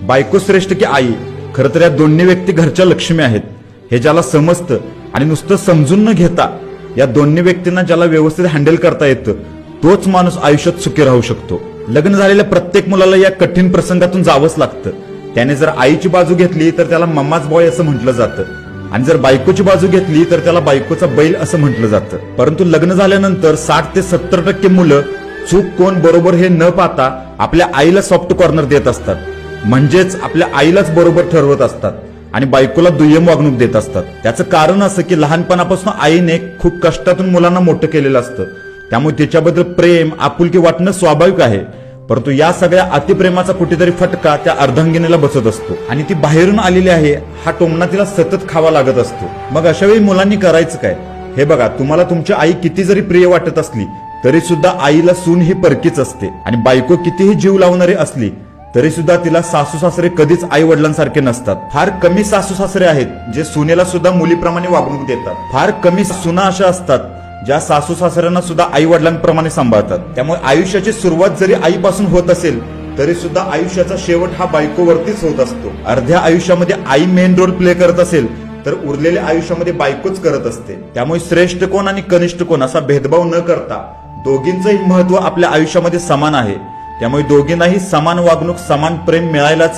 बायको श्रेष्ठ की आई, खरं तर या दोन्ही व्यक्ती घरच्या लक्ष्मी आहेत हे ज्याला समजतं आणि नुसतं समजून न घेता या दोन्ही व्यक्तींना ज्याला व्यवस्थित हँडल करता येतं तोच माणूस आयुष्यात सुखी राहू शकतो। लग्न झालेल्या प्रत्येक मुलाला या कठीण प्रसंगातून जावंच लागतं। त्याने जर आईची बाजू घेतली तर त्याला मम्माच बॉय असं म्हटलं जातं आणि जर बायकोची बाजू घेतली तर त्याला बायकोचा बैल असं म्हटलं जातं। परंतु लग्न झाल्यानंतर 60 ते 70% मुलं चूक कोण बरोबर हे न पाहता आपल्या आईला सॉफ्ट कॉर्नर देत असतात, म्हणजेच आपल्या आईलाच बरोबर ठरवत असतात आणि बायकोला दुय्यम वागणूक देत असतात। त्याचं कारण असं की लहानपणापासून आईने खूप कष्टातून मुलांना मोठं केलेलं असतं, त्यामुळे तिच्याबद्दल प्रेम आपुलकी वाटणं स्वाभाविक आहे। परंतु या सगळ्या अतिप्रेमाचा कुठेतरी फटका त्या अर्धांगिनीला बसत असतो आणि ती बाहेरून आलेली आहे हा टोमणा तिला सतत खावा लागत असतो। मग अशा वेळी मुलांनी करायचं काय? हे बघा, तुम्हाला तुमची आई किती जरी प्रिय वाटत असली तरी सुद्धा आईला सून ही परकीच असते आणि बायको कितीही जीव लावणारी असली तरी सुद्धा तिला सासू सासरे कधीच आई वडिलांसारखे नसतात। फार कमी सासू सासरे आहेत जे सुनेला सुद्धा मुलीप्रमाणे वागणूक देतात। फार कमी सुना अशा असतात ज्या सासू सासऱ्यांना सुद्धा आई वडिलांप्रमाणे सांभाळतात। त्यामुळे आयुष्याची सुरुवात जरी आईपासून होत असेल तरी सुद्धा आयुष्याचा शेवट हा बायकोवरतीच होत असतो। अर्ध्या आयुष्यामध्ये आई मेन रोल प्ले करत असेल तर उरलेल्या आयुष्यामध्ये बायकोच करत असते। त्यामुळे श्रेष्ठ कोण आणि कनिष्ठ कोण असा भेदभाव न करता दोघींचंही महत्व आपल्या आयुष्यामध्ये समान आहे। त्यामुळे दोघींनाही समान वागणूक समान प्रेम मिळायलाच